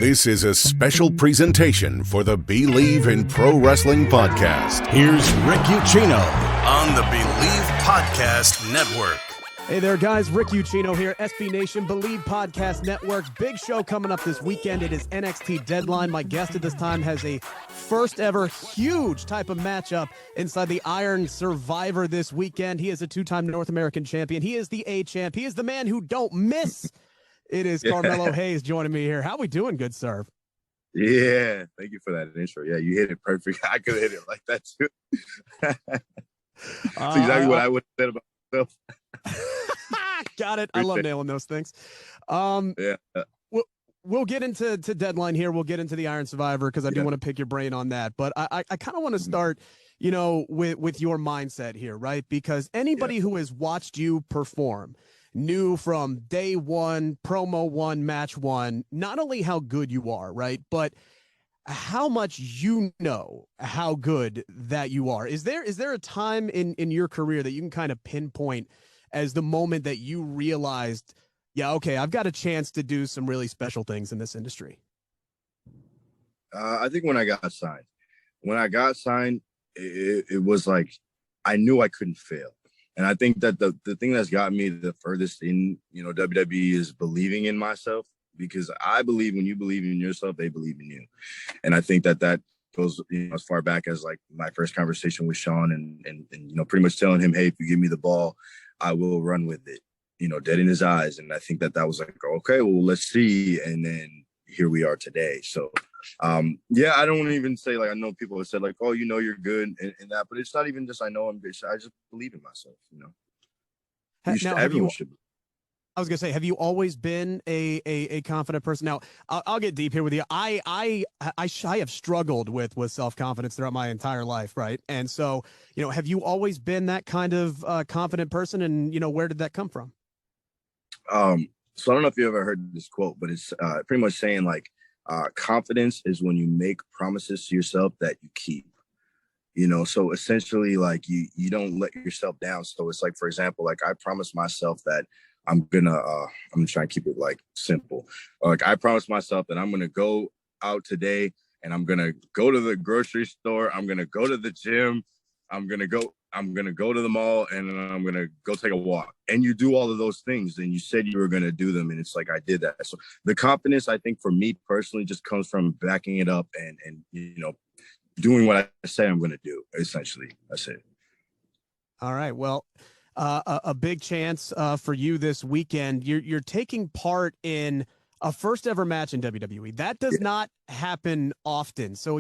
This is a special presentation for the Bleav in Pro Wrestling podcast. Here's Rick Ucchino on the Bleav Podcast Network. Hey there, guys. Rick Ucchino here, SB Nation, Bleav Podcast Network. Big show coming up this weekend. It is NXT Deadline. My guest at this time has a first ever huge type of matchup inside the Iron Survivor this weekend. He is a two-time North American champion. He is the A-champ. He is the man who don't miss. It is Carmelo Hayes joining me here. How we doing, good sir? Yeah, thank you for that intro. Yeah, you hit it perfect. I could have hit it like that too. That's exactly what I would have said about myself. Got it. I love nailing those things. Yeah. We'll get into Deadline here. We'll get into the Iron Survivor because I do want to pick your brain on that. But I kind of want to start, with your mindset here, right? Because anybody who has watched you perform knew from day one, promo one, match one, not only how good you are, right? But how much you know how good that you are. Is there a time in your career that you can kind of pinpoint as the moment that you realized, yeah, okay, I've got a chance to do some really special things in this industry? I think when I got signed. When I got signed, it was like I knew I couldn't fail. And I think that the thing that's got me the furthest in, WWE is believing in myself, because I believe when you believe in yourself, they believe in you. And I think that goes as far back as like my first conversation with Sean and pretty much telling him, hey, if you give me the ball, I will run with it, dead in his eyes. And I think that was like, okay, well, let's see. And then here we are today. So, I don't even say, like, I know people have said like, oh, you're good and that, but it's not even just, I know I'm good. I just believe in myself, Everyone should. I was gonna say, have you always been a confident person? Now, I'll get deep here with you. I have struggled with self-confidence throughout my entire life, right? And so, have you always been that kind of confident person? And where did that come from? So I don't know if you ever heard this quote, but it's pretty much saying like, confidence is when you make promises to yourself that you keep. So essentially, like you don't let yourself down. So it's like, for example, like I promised myself that I'm trying to keep it like simple. Like I promised myself that I'm gonna go out today and I'm gonna go to the grocery store. I'm gonna go to the gym. I'm gonna go to the mall and then I'm gonna go take a walk. And you do all of those things, and you said you were gonna do them, and it's like I did that. So the confidence, I think, for me personally, just comes from backing it up and doing what I say I'm gonna do. Essentially, that's it. All right. Well, a big chance for you this weekend. You're taking part in a first ever match in WWE. That does not happen often. So,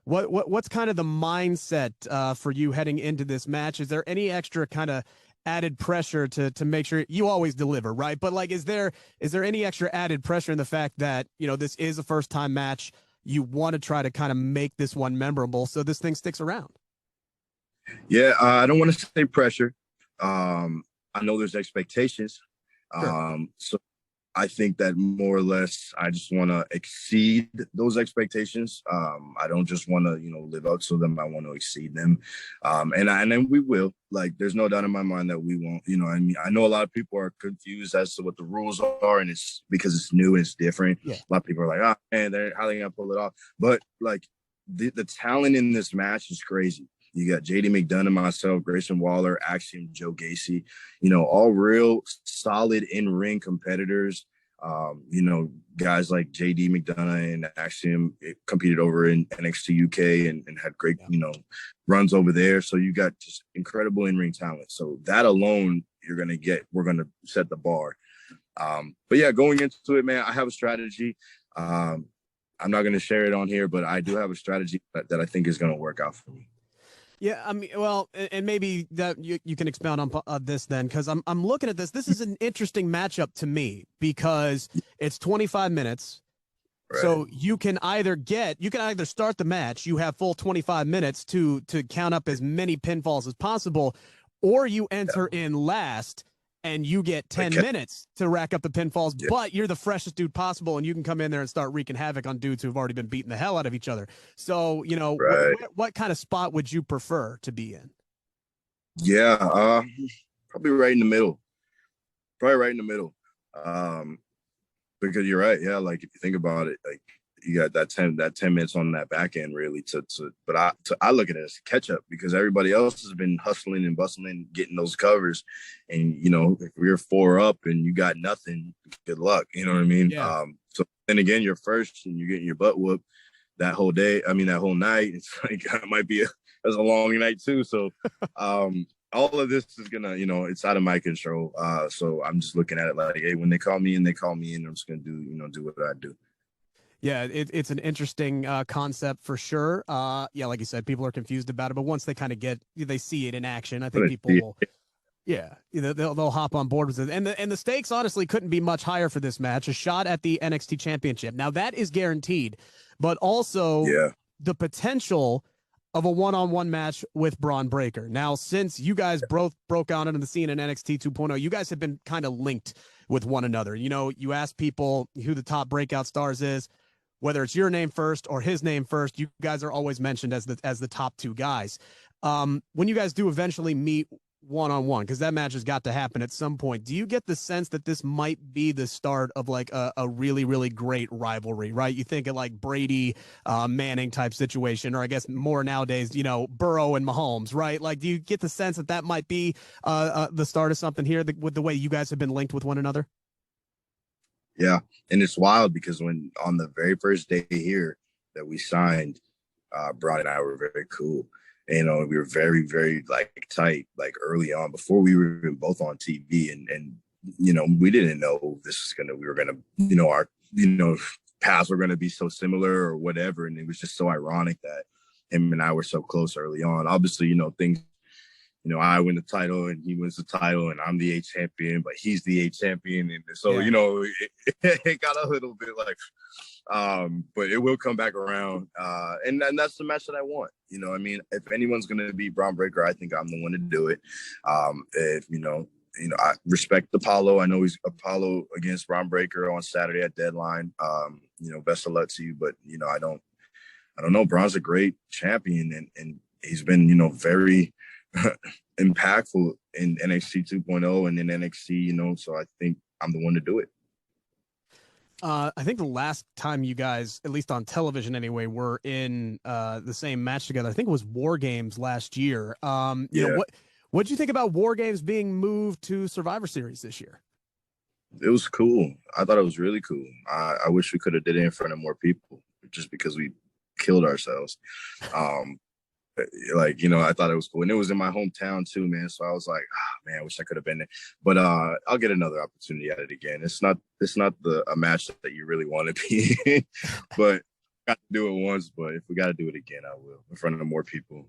what's kind of the mindset for you heading into this match? Is there any extra kind of added pressure to make sure you always deliver, right? But like, is there any extra added pressure in the fact that, this is a first time match? You want to try to kind of make this one memorable so this thing sticks around? Yeah, I don't want to say pressure. I know there's expectations. Sure. So I think that more or less I just want to exceed those expectations. I don't just want to, live up to them. I want to exceed them. And then we will. Like, there's no doubt in my mind that we won't. I know a lot of people are confused as to what the rules are, and it's because it's new and it's different. Yeah. A lot of people are like, oh, man, how are they going to pull it off? But, like, the talent in this match is crazy. You got JD McDonough, myself, Grayson Waller, Axiom, Joe Gacy, all real solid in-ring competitors. Guys like JD McDonough and Axiom competed over in NXT UK and had great, runs over there. So you got just incredible in-ring talent. So that alone, we're going to set the bar. But yeah, going into it, man, I have a strategy. I'm not going to share it on here, but I do have a strategy that I think is going to work out for me. Yeah, I mean, well, and maybe that you can expound on this then, because I'm looking at this. This is an interesting matchup to me because it's 25 minutes. Right. So you can either start the match, you have full 25 minutes to count up as many pinfalls as possible, or you enter in last and you get 10 minutes to rack up the pinfalls, but you're the freshest dude possible, and you can come in there and start wreaking havoc on dudes who've already been beating the hell out of each other. So, what kind of spot would you prefer to be in? Yeah, probably right in the middle. Because you're right. Yeah. Like if you think about it, like you got that 10 minutes on that back end really but I look at it as catch up because everybody else has been hustling and bustling, getting those covers. And, if you're 4 up and you got nothing, good luck. You know what I mean? Yeah. So then again, you're first and you're getting your butt whooped that whole day. I mean, that whole night, it's like, it might be a long night too. So, all of this is gonna, it's out of my control. So I'm just looking at it like, hey, when they call me in, I'm just gonna do what I do. Yeah, it's an interesting concept for sure. Yeah, like you said, people are confused about it, but once they see it in action, I think people will. Yeah, they'll hop on board with it. And the stakes honestly couldn't be much higher for this match. A shot at the NXT Championship. Now that is guaranteed, but also the potential of a one-on-one match with Bron Breakker. Now, since you guys both broke out into the scene in NXT 2.0, you guys have been kind of linked with one another. You ask people who the top breakout stars is, whether it's your name first or his name first, you guys are always mentioned as the top 2 guys. When you guys do eventually meet one-on-one, because that match has got to happen at some point, do you get the sense that this might be the start of like a really, really great rivalry, right? You think of like Brady, Manning type situation, or I guess more nowadays, Burrow and Mahomes, right? Like, do you get the sense that might be the start of something here with the way you guys have been linked with one another? Yeah, and it's wild because when on the very first day here that we signed, Bron and I were very cool. We were very, very like tight, like early on before we were even both on TV, and we didn't know we were gonna, our paths were gonna be so similar or whatever, and it was just so ironic that him and I were so close early on. Obviously, things. I win the title and he wins the title and I'm the A champion, but he's the A champion. And so, it got a little bit like, but it will come back around. And that's the match that I want. If anyone's going to be Bron Breakker, I think I'm the one to do it. I respect Apollo. I know he's Apollo against Bron Breakker on Saturday at Deadline. Best of luck to you, but, I don't know. Bron's a great champion and he's been, very impactful in NXT 2.0 and in NXT, so I think I'm the one to do it. I think the last time you guys, at least on television anyway, were in the same match together, I think it was War Games last year. What'd you think about War Games being moved to Survivor Series this year? It was cool. I thought it was really cool. I wish we could have did it in front of more people just because we killed ourselves. I thought it was cool. And it was in my hometown too, man. So I was like, man, I wish I could have been there. But I'll get another opportunity at it again. It's not a match that you really want to be in, but I got to do it once. But if we got to do it again, I will in front of more people.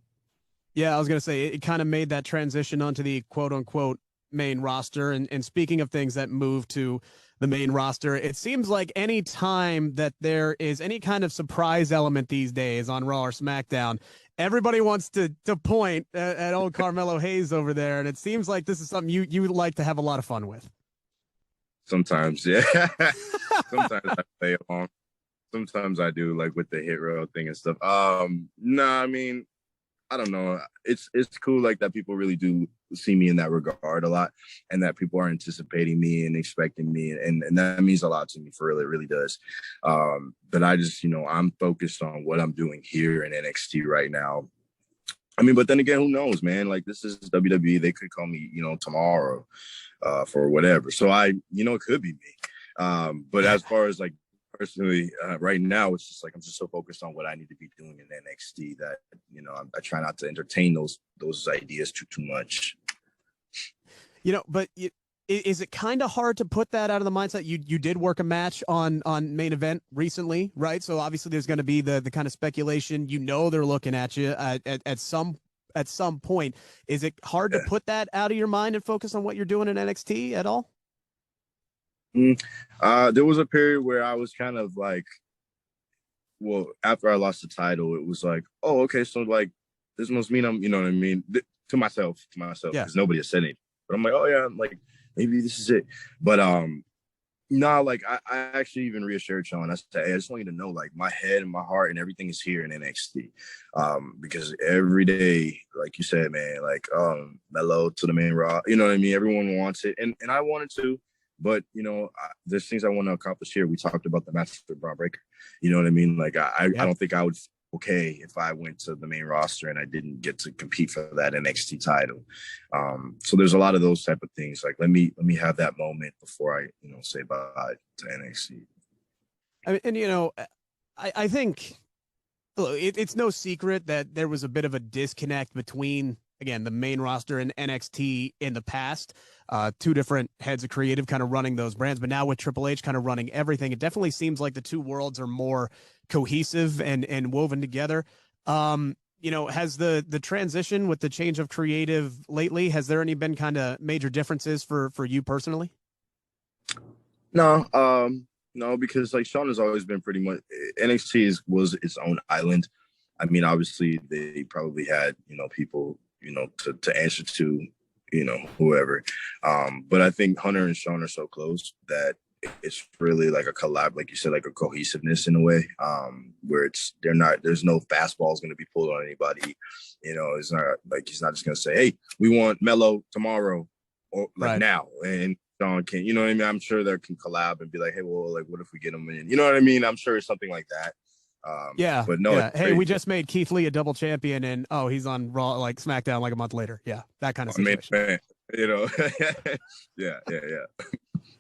Yeah, I was going to say it kind of made that transition onto the quote unquote main roster. And speaking of things that move to the main roster, it seems like any time that there is any kind of surprise element these days on Raw or SmackDown, everybody wants to point at old Carmelo Hayes over there, and it seems like this is something you like to have a lot of fun with. Sometimes, yeah. Sometimes I play along. Sometimes I do, like with the hit row thing and stuff. I mean, I don't know. It's cool like that people really do see me in that regard a lot, and that people are anticipating me and expecting me, and that means a lot to me, for real. It really does. But I just, I'm focused on what I'm doing here in NXT right now. I mean, but then again, who knows, man? Like, this is WWE. They could call me, tomorrow for whatever. So it could be me. But as far as like personally, right now, it's just like I'm just so focused on what I need to be doing in NXT that I try not to entertain those ideas too much. But is it kind of hard to put that out of the mindset? You did work a match on Main Event recently, right? So obviously there's going to be the kind of speculation. They're looking at you at some point. Is it hard to put that out of your mind and focus on what you're doing in NXT at all? There was a period where I was kind of like, well, after I lost the title, it was like, oh, okay, so like this must mean I'm, you know what I mean, to myself, because nobody has said anything. But I'm like, oh yeah, like maybe this is it. But like I actually even reassured Sean. I said, hey, I just want you to know, like, my head and my heart and everything is here in NXT. Because every day, like you said, man, like Melo to the main Raw, you know what I mean? Everyone wants it, and I wanted to. But, there's things I want to accomplish here. We talked about the match with Bron Breakker. You know what I mean? Like, I don't think I would feel okay if I went to the main roster and I didn't get to compete for that NXT title. So there's a lot of those type of things. Like, let me have that moment before I, say bye to NXT. I think it's no secret that there was a bit of a disconnect between, again, the main roster and NXT in the past. Two different heads of creative kind of running those brands, but now with Triple H kind of running everything, it definitely seems like the two worlds are more cohesive and woven together. Has the transition with the change of creative lately, has there been kind of major differences for you personally? No, because like Sean has always been pretty much NXT was its own island. I mean, obviously they probably had, people, to answer to, whoever. But I think Hunter and Sean are so close that it's really like a collab, like you said, like a cohesiveness in a way, where there's no fastballs going to be pulled on anybody. It's not like he's not just going to say, hey, we want Melo tomorrow or like now. And Sean can, you know what I mean? I'm sure they can collab and be like, hey, well, like, what if we get him in? You know what I mean? I'm sure it's something like that. But no. Yeah. Hey, we just made Keith Lee a double champion, and he's on Raw, like SmackDown, like a month later. Yeah, that kind of situation. Man, yeah,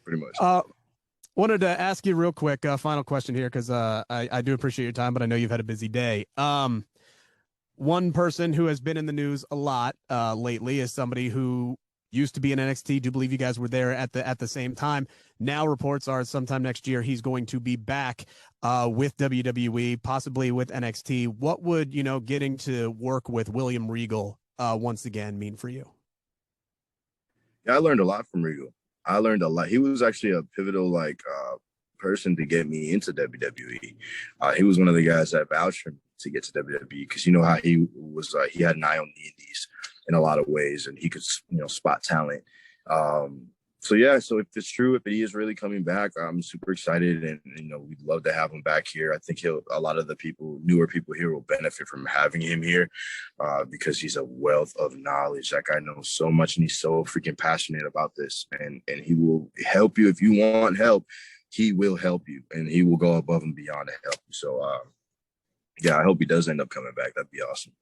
pretty much. Wanted to ask you real quick, final question here, because I do appreciate your time, but I know you've had a busy day. One person who has been in the news a lot lately is somebody who used to be in NXT. Do Bleav you guys were there at the same time. Now reports are sometime next year he's going to be back with WWE, possibly with NXT. What would, getting to work with William Regal once again mean for you? Yeah, I learned a lot from Regal. I learned a lot. He was actually a pivotal person to get me into WWE. He was one of the guys that vouched for me to get to WWE because you know how he was. He had an eye on the indies in a lot of ways, and he could, spot talent. So if it's true, if he is really coming back, I'm super excited, and we'd love to have him back here. I think a lot of the newer people here will benefit from having him here because he's a wealth of knowledge. That guy knows so much, and he's so freaking passionate about this, and he will help you if you want help. He will help you, and he will go above and beyond to help you. So, I hope he does end up coming back. That'd be awesome.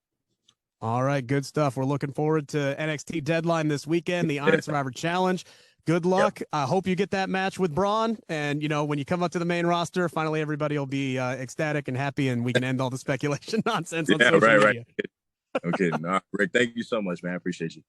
All right, good stuff. We're looking forward to NXT Deadline this weekend, the Iron Survivor Challenge. Good luck. Yep. I hope you get that match with Bron. And, when you come up to the main roster, finally everybody will be ecstatic and happy, and we can end all the speculation nonsense on social media. Okay. No, Rick, thank you so much, man. I appreciate you.